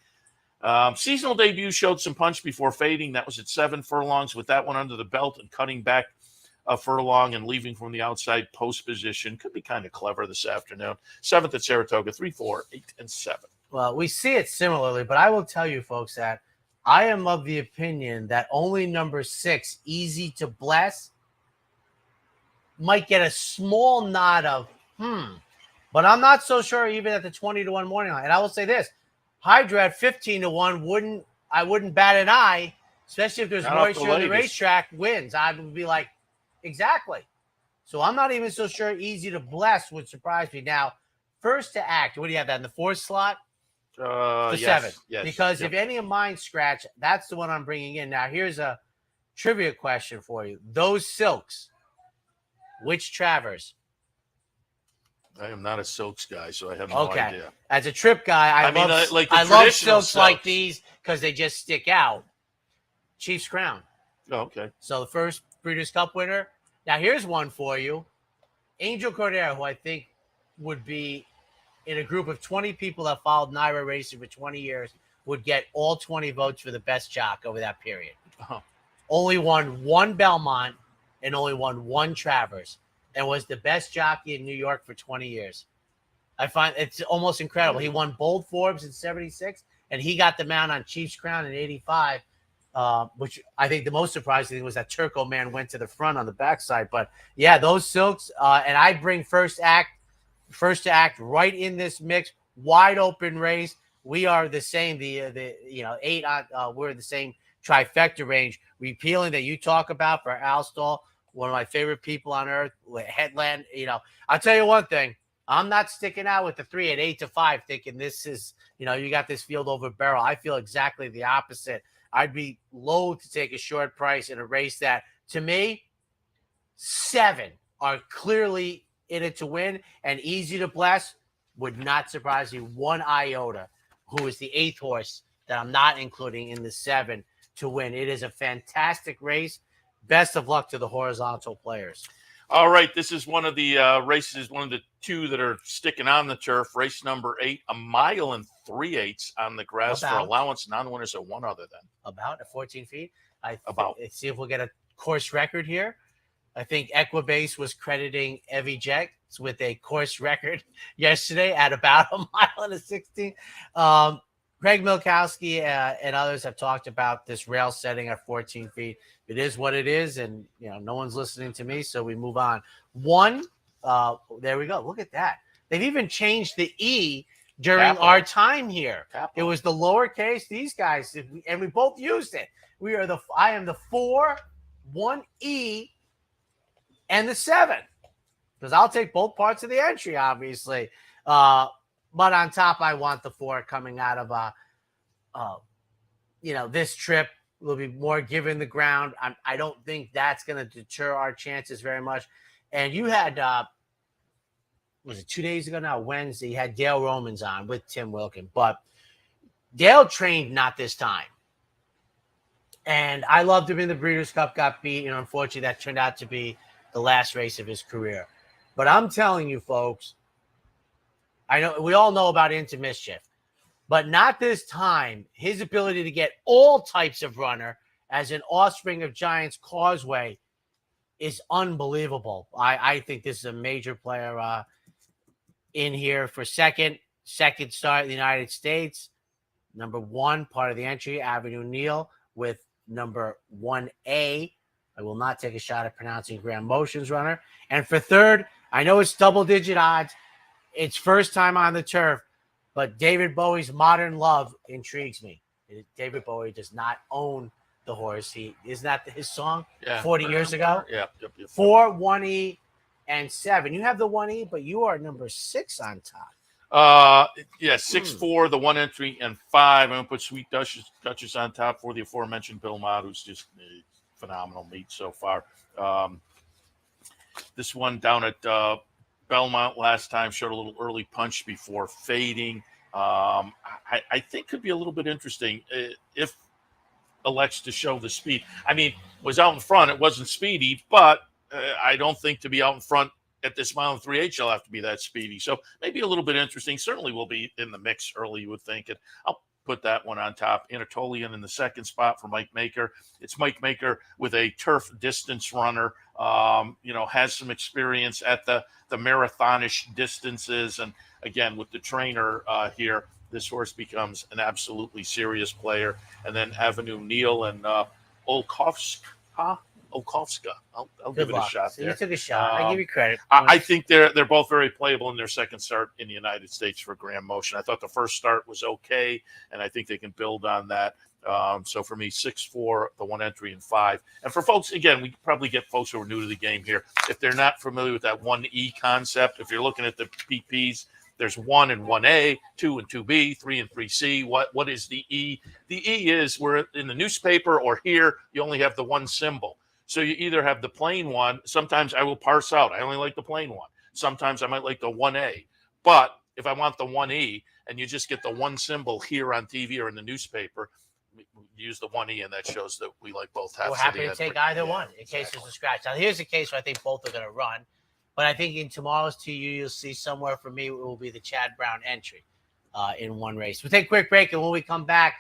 Seasonal debut showed some punch before fading. That was at 7 furlongs with that one under the belt and cutting back a furlong and leaving from the outside post position. Could be kind of clever this afternoon. 7th at Saratoga, 3, 4, 8, and 7. Well, we see it similarly, but I will tell you folks that I am of the opinion that only number 6, Easy to Bless, might get a small nod of, but I'm not so sure even at the 20-1 morning line. And I will say this, Hydra at 15-1 I wouldn't bat an eye, especially if there's moisture on the racetrack, wins. I would be like, exactly. So I'm not even so sure Easy to Bless would surprise me. Now, First to Act, what do you have that in the 4th slot? The 7. Yes, because if any of mine scratch, that's the one I'm bringing in. Now, here's a trivia question for you. Those silks, which Travers? I am not a silks guy, so I have no idea. As a trip guy, I love silks like these because they just stick out. Chief's Crown. Oh, okay. So the first Breeders' Cup winner. Now, here's one for you. Angel Cordero, who I think would be in a group of 20 people that followed Naira racing for 20 years, would get all 20 votes for the best jock over that period. Uh-huh. Only won 1 Belmont and only won 1 Travers, and was the best jockey in New York for 20 years. I find it's almost incredible. He won Bold Forbes in 76, and he got the mount on Chief's Crown in 85, which I think the most surprising thing was that Turco Man went to the front on the backside. But, yeah, those silks, and I bring First to Act right in this mix, wide open race. We are the same, the 8 we're the same trifecta range. Repealing that you talk about for Alstall, one of my favorite people on earth, Headland. I'll tell you one thing. I'm not sticking out with the 3 at 8-5 thinking this is, you got this field over barrel. I feel exactly the opposite. I'd be loath to take a short price in a race that, to me, 7 are clearly in it to win, and Easy to Bless would not surprise me one iota, who is the 8th horse that I'm not including in the 7 to win. It is a fantastic race. Best of luck to the horizontal players. All right, this is one of the races, one of the 2 that are sticking on the turf. Race number 8, 1 mile and 3/8 on the grass for allowance. Non-winners at 1 other than. About at 14 feet. Let's see if we'll get a course record here. I think Equibase was crediting Evie Jets with a course record yesterday at about 1 mile and 16. Greg Milkowski and others have talked about this rail setting at 14 feet. It is what it is, and no one's listening to me, so we move on. 1, there we go. Look at that. They've even changed the E during our time here. It was the lowercase. These guys, and we both used it. I am the 4, 1E, and the 7, because I'll take both parts of the entry, obviously. But on top, I want the 4 coming out of this trip. Will be more given the ground. I don't think that's going to deter our chances very much. And you had, was it 2 days ago now? Wednesday, you had Dale Romans on with Tim Wilkin. But Dale trained not this time. And I loved him in the Breeders' Cup, got beat. And unfortunately, that turned out to be the last race of his career. But I'm telling you, folks, I know we all know about Into Mischief. But not this time. His ability to get all types of runner as an offspring of Giants Causeway is unbelievable. I think this is a major player in here for second start in the United States. Number 1, part of the entry, Avenue Neal with number 1A. I will not take a shot at pronouncing Graham Motion's runner. And for 3rd, I know it's double-digit odds. It's first time on the turf. But David Bowie's Modern Love intrigues me. David Bowie does not own the horse. Isn't that his song 40 years ago? Yeah. 4, 1E, and 7. You have the 1E, but you are number 6 on top. 6-4, the 1 entry, and 5. I'm going to put Sweet Duchess on top for the aforementioned Bill Mott, who's just a phenomenal meet so far. This one down at Belmont last time showed a little early punch before fading. I think could be a little bit interesting if elects to show the speed. I mean, was out in front. It wasn't speedy, but I don't think to be out in front at this mile and 3/8 she'll have to be that speedy. So maybe a little bit interesting. Certainly will be in the mix early, you would think. And I'll put that one on top. Anatolian in the second spot for Mike Maker. It's Mike Maker with a turf distance runner. Has some experience at the marathonish distances. And again, with the trainer here, this horse becomes an absolutely serious player. And then Avenue Neal and Olkowska. I'll give it a shot there. You took a shot. I give you credit. I think they're both very playable in their second start in the United States for Grand Motion. I thought the first start was okay, and I think they can build on that. So for me, 6-4, the one entry, and 5. And for folks, again, we probably get folks who are new to the game here. If they're not familiar with that 1E concept, if you're looking at the PPs, there's 1 and 1A, 2 and 2B, 3 and 3C. What is the E? The E is where in the newspaper or here, you only have the one symbol. So you either have the plain one. Sometimes I will parse out. I only like the plain one. Sometimes I might like the 1A. But if I want the 1E and you just get the one symbol here on TV or in the newspaper, use the 1E, and that shows that we like both halves. We're happy to take either one in case there's a scratch. Now, here's a case where I think both are going to run. But I think in tomorrow's TU, you'll see somewhere for me, it will be the Chad Brown entry in one race. We'll take a quick break, and when we come back,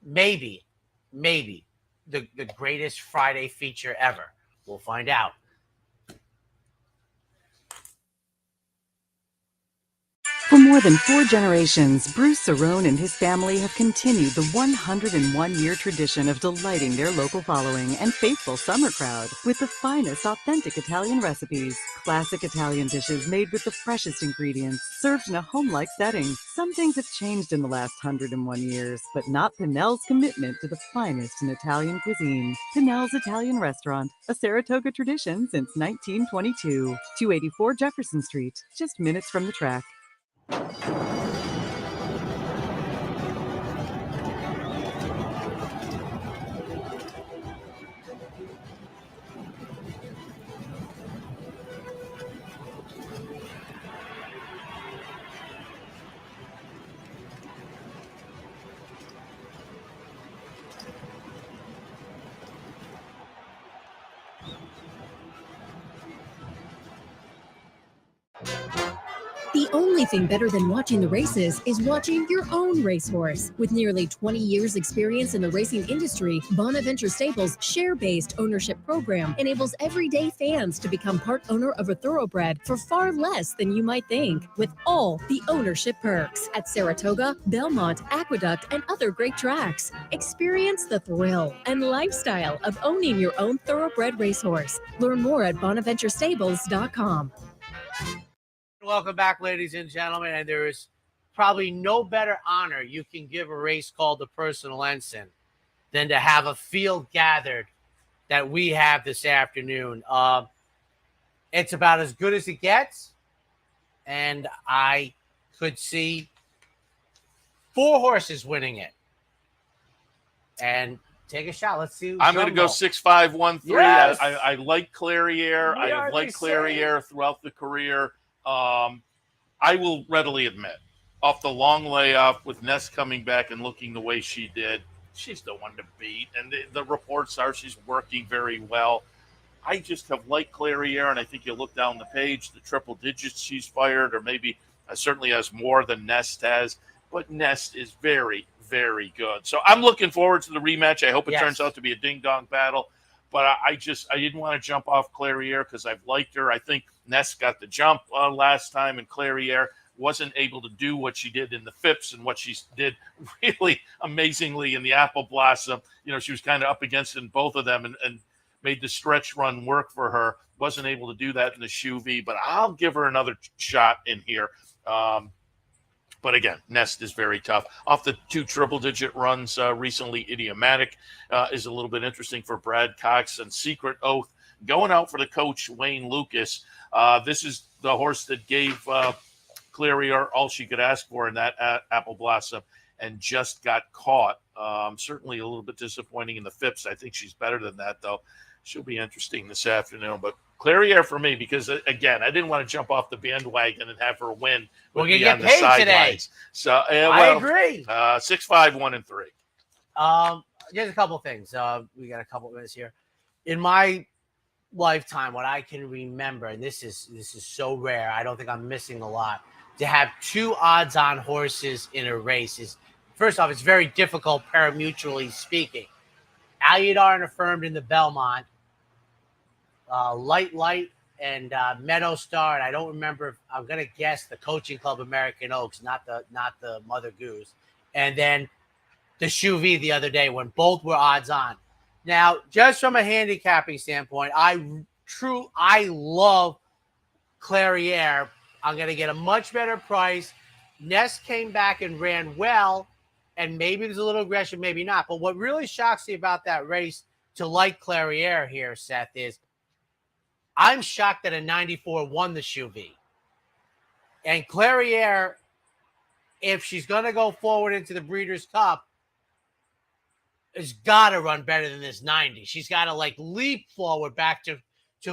maybe the greatest Friday feature ever. We'll find out. For more than 4 generations, Bruce Cerrone and his family have continued the 101-year tradition of delighting their local following and faithful summer crowd with the finest authentic Italian recipes. Classic Italian dishes made with the freshest ingredients, served in a home-like setting. Some things have changed in the last 101 years, but not Pinnell's commitment to the finest in Italian cuisine. Pinnell's Italian Restaurant, a Saratoga tradition since 1922. 284 Jefferson Street, just minutes from the track. The only thing better than watching the races is watching your own racehorse. With nearly 20 years experience in the racing industry, Bonaventure Stables' share-based ownership program enables everyday fans to become part owner of a thoroughbred for far less than you might think, with all the ownership perks at Saratoga, Belmont, Aqueduct, and other great tracks. Experience the thrill and lifestyle of owning your own thoroughbred racehorse. Learn more at bonaventurestables.com. Welcome back, ladies and gentlemen. And there is probably no better honor you can give a race called the Personal Ensign than to have a field gathered that we have this afternoon. It's about as good as it gets. And I could see 4 horses winning it. And take a shot. Let's see. I'm going to go 6-5-1-3. Yes. I like Clairiere. I have liked Clairiere throughout the career. I will readily admit, off the long layoff with Ness coming back and looking the way she did, she's the one to beat. And the reports are she's working very well. I just have liked Clairiere, and I think you look down the page, the triple digits she's fired, or maybe certainly has more than Nest has. But Nest is very, very good. So I'm looking forward to the rematch. I hope it turns out to be a ding-dong battle. But I didn't want to jump off Clairiere because I've liked her. I think Ness got the jump last time, and Clairiere wasn't able to do what she did in the Phipps and what she did really amazingly in the Apple Blossom. She was kind of up against in both of them and made the stretch run work for her. Wasn't able to do that in the Shuvi, but I'll give her another shot in here. But again, Nest is very tough. Off the 2 triple-digit runs recently, Idiomatic is a little bit interesting for Brad Cox, and Secret Oath going out for the coach, Wayne Lucas. This is the horse that gave Clairiere all she could ask for in that Apple Blossom. and just got caught. Certainly a little bit disappointing in the Phipps. I think she's better than that, though. She'll be interesting this afternoon. But Clairiere for me, because, again, I didn't want to jump off the bandwagon and have her win. We're going to get paid today. So, I agree. 6-5, 1-3. Just a couple things. We got a couple minutes here. In my lifetime, what I can remember, and this is so rare, I don't think I'm missing a lot, to have two odds-on horses in a race is, first off, it's very difficult pari-mutually speaking. Aludar and Affirmed in the Belmont, Light and Meadow Star, and I don't remember. I'm gonna guess the Coaching Club American Oaks, not the Mother Goose, and then the Chuvie the other day when both were odds on. Now, just from a handicapping standpoint, I love Clairiere. I'm gonna get a much better price. Ness came back and ran well, and maybe there's a little aggression, maybe not. But what really shocks me about that race to like Clairiere here, Seth, is I'm shocked that a 94 won the Chuvie. And Clairiere, if she's going to go forward into the Breeders' Cup, has got to run better than this 90. She's got to, leap forward back to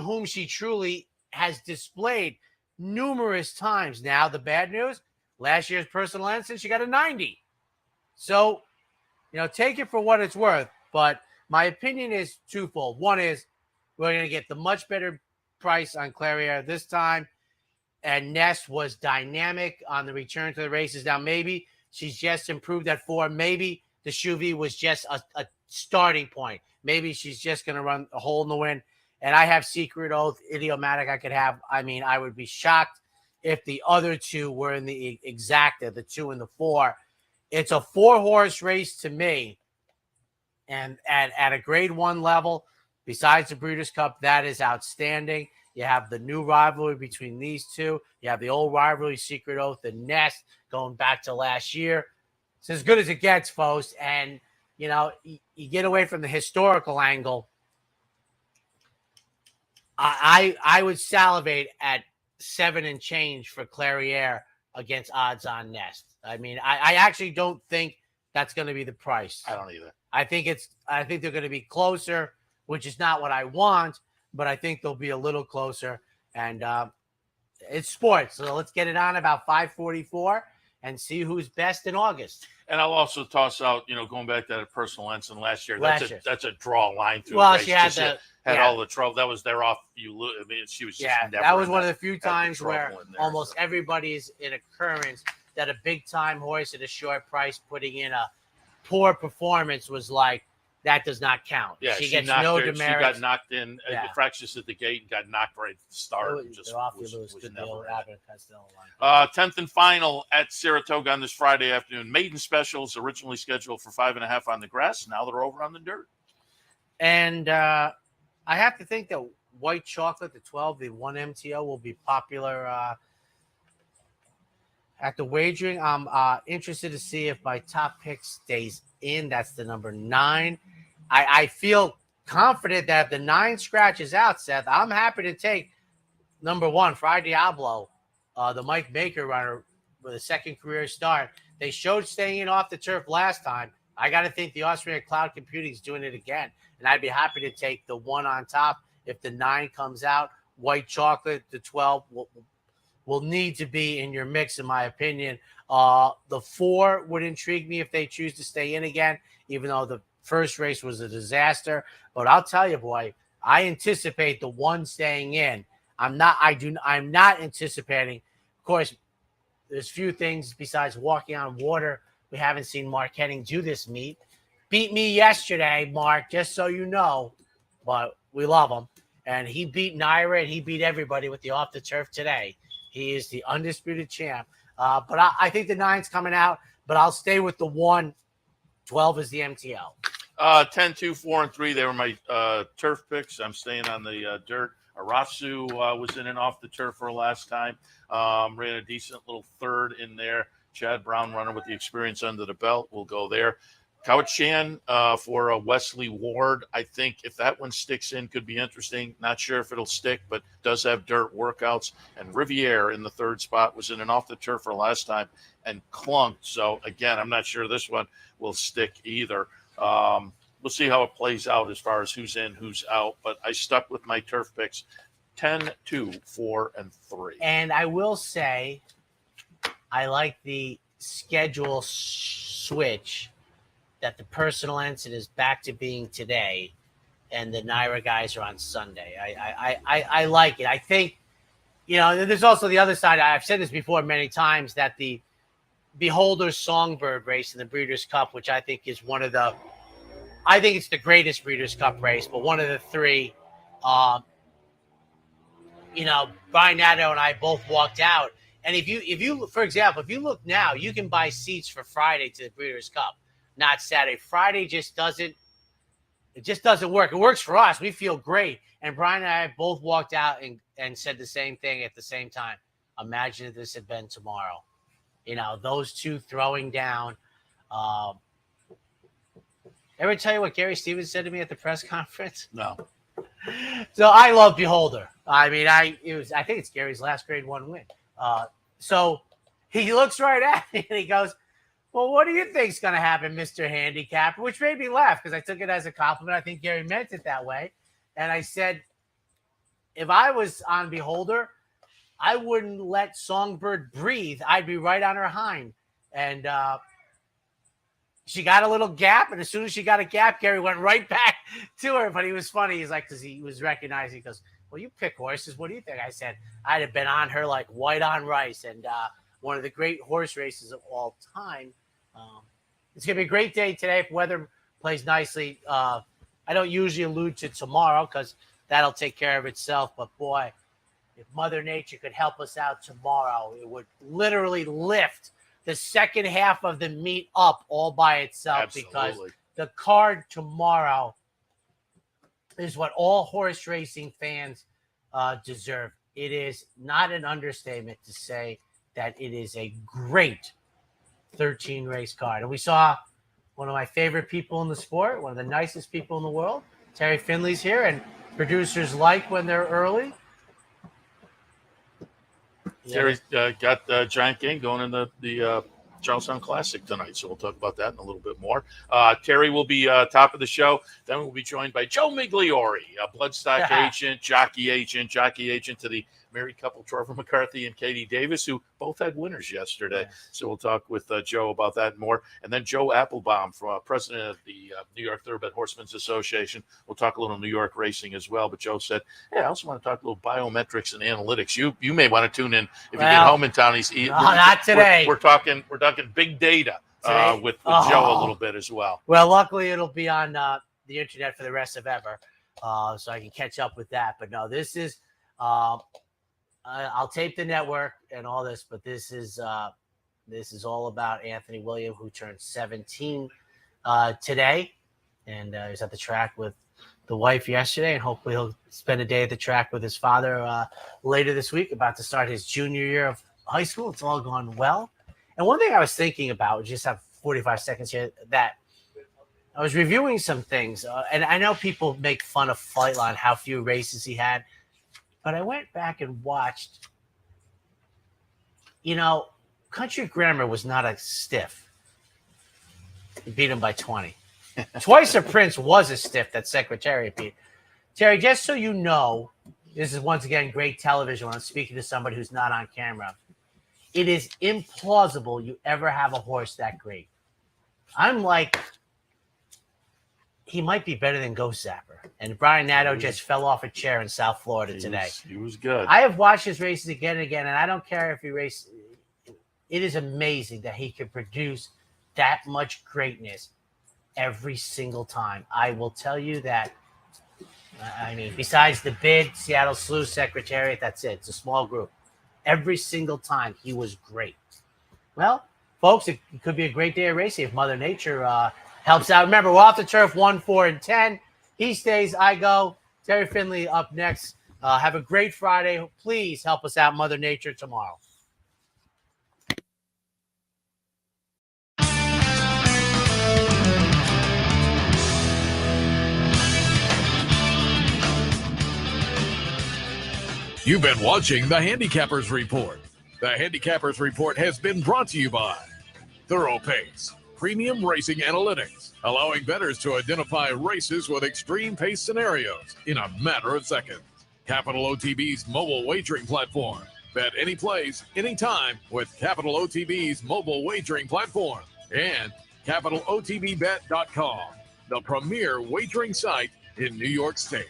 whom she truly has displayed numerous times. Now, the bad news, last year's personal ensign, she got a 90. So, take it for what it's worth. But my opinion is twofold. One is we're going to get the much better price on Clairiere this time, and Ness was dynamic on the return to the races. Now, maybe she's just improved at 4. Maybe the Chuvie was just a starting point. Maybe she's just going to run a hole in the wind. And I have Secret Oath, Idiomatic I could have. I mean, I would be shocked if the other two were in the exacta, the 2 and the 4. It's a 4-horse race to me. And at a grade 1 level, besides the Breeders' Cup, that is outstanding. You have the new rivalry between these two. You have the old rivalry, Secret Oath and Nest, going back to last year. It's as good as it gets, folks. And, you get away from the historical angle. I would salivate at 7 and change for Clairiere against odds on Nest. I mean, I actually don't think that's going to be the price. I don't either. I think they're going to be closer, which is not what I want, but I think they'll be a little closer. And it's sports, so let's get it on about 5:44 and see who's best in August. And I'll also toss out, going back to that personal ensign last year. That's a draw line through. Well, the race. she had all the trouble. That was their off. I mean, she was just never. That was one of the few times where almost everybody's in occurrence that a big time horse at a short price putting in a poor performance was like, that does not count. Yeah, she gets no demerit. She got knocked in, fractious at the gate, and got knocked right at the start. Was never 10th and final at Saratoga on this Friday afternoon. Maiden specials originally scheduled for 5.5 on the grass. Now they're over on the dirt. And I have to think that White Chocolate, the 12, the 1 MTO, will be popular at the wagering. I'm interested to see if my top pick stays in. That's the number 9. I feel confident that if the 9 scratches out, Seth, I'm happy to take number 1, Fry Diablo, the Mike Baker runner with a second career start. They showed staying in off the turf last time. I got to think the Austrian Cloud Computing is doing it again. And I'd be happy to take the 1 on top. If the 9 comes out, White Chocolate, the 12 will need to be in your mix, in my opinion. The 4 would intrigue me if they choose to stay in again, even though the first race was a disaster. But I'll tell you, boy, I anticipate the 1 staying in. I'm not anticipating. Of course, there's few things besides walking on water. We haven't seen Mark Henning do this meet. Beat me yesterday, Mark, just so you know. But we love him. And he beat Naira, and he beat everybody with the off the turf today. He is the undisputed champ. But I think the 9's coming out, but I'll stay with the 1. 12 is the MTL. 10, 2, 4, and 3. They were my turf picks. I'm staying on the dirt. Arasu was in and off the turf for last time. Ran a decent little third in there. Chad Brown, runner with the experience under the belt, will go there. Cowichan for Wesley Ward. I think if that one sticks in, could be interesting. Not sure if it'll stick, but does have dirt workouts. And Riviere in the third spot was in an off the turf for last time and clunked. So again, I'm not sure this one will stick either. We'll see how it plays out as far as who's in, who's out. But I stuck with my turf picks 10, 2, 4, and 3. And I will say, I like the schedule switch that the personal incident is back to being today, and the Naira guys are on Sunday. I like it. I think, there's also the other side. I've said this before many times, that the Beholder Songbird race in the Breeders' Cup, which I think is I think it's the greatest Breeders' Cup race, but one of the three, Brian Nadeau and I both walked out. And if you, for example, if you look now, you can buy seats for Friday to the Breeders' Cup, not Saturday. Friday just doesn't work. It works for us. We feel great. And Brian and I both walked out and said the same thing at the same time. Imagine if this had been tomorrow. Those two throwing down. Ever tell you what Gary Stevens said to me at the press conference? No. So I love Beholder. I mean, I think it's Gary's last Grade 1 win. So he looks right at me and he goes, "Well, what do you think's going to happen, Mr. Handicapper?" Which made me laugh because I took it as a compliment. I think Gary meant it that way. And I said, if I was on Beholder, I wouldn't let Songbird breathe. I'd be right on her hind. And she got a little gap, and as soon as she got a gap, Gary went right back to her. But he was funny. He's like, because he was recognizing, he goes, "Well, you pick horses. What do you think?" I said, I'd have been on her like white on rice. And one of the great horse races of all time. It's going to be a great day today if weather plays nicely. I don't usually allude to tomorrow because that'll take care of itself. But, boy, if Mother Nature could help us out tomorrow, it would literally lift the second half of the meet up all by itself. Absolutely. Because the card tomorrow is what all horse racing fans deserve. It is not an understatement to say that it is a great 13 race card. And we saw one of my favorite people in the sport, one of the nicest people in the world. Terry Finley's here, and producers like when they're early. Terry's got Giant Game going in the Charlestown Classic tonight, so we'll talk about that in a little bit more. Terry will be top of the show. Then we'll be joined by Joe Migliori, a bloodstock agent, jockey agent to the married couple Trevor McCarthy and Katie Davis, who both had winners yesterday. Yeah. So we'll talk with Joe about that and more. And then Joe Applebaum, president of the New York Thoroughbred Horsemen's Association. We'll talk a little New York racing as well. But Joe said, "Hey, I also want to talk a little biometrics and analytics. You may want to tune in if you get home in town." Not today. We're talking big data with Joe a little bit as well. Well, luckily it'll be on the internet for the rest of ever, so I can catch up with that. But no, this is. I'll tape the network and all this, but this is all about Anthony William, who turned 17 today, and he was at the track with the wife yesterday, and hopefully he'll spend a day at the track with his father later this week, about to start his junior year of high school. It's all gone well. And one thing I was thinking about, just have 45 seconds here, that I was reviewing some things, and I know people make fun of Flightline, how few races he had. But I went back and watched, Country Grammar was not a stiff. He beat him by 20. Twice a Prince was a stiff that Secretariat beat. Terry, just so you know, this is once again great television when I'm speaking to somebody who's not on camera. It is implausible you ever have a horse that great. I'm like, he might be better than Ghost Zapper. And Brian Nadeau just fell off a chair in South Florida today. He was good. I have watched his races again and again, and I don't care if he races. It is amazing that he can produce that much greatness every single time. I will tell you that, besides the bid, Seattle Slew, Secretariat, that's it. It's a small group. Every single time he was great. Well, folks, it could be a great day of racing if Mother Nature helps out. Remember, we're off the turf 1, 4, and 10. He stays, I go. Terry Finley up next. Have a great Friday. Please help us out, Mother Nature, tomorrow. You've been watching the Handicappers Report. The Handicappers Report has been brought to you by Thorough Pace, Premium Racing Analytics, allowing bettors to identify races with extreme pace scenarios in a matter of seconds. Capital OTB's mobile wagering platform. Bet any place, anytime with Capital OTB's mobile wagering platform. And CapitalOTBBet.com, the premier wagering site in New York State.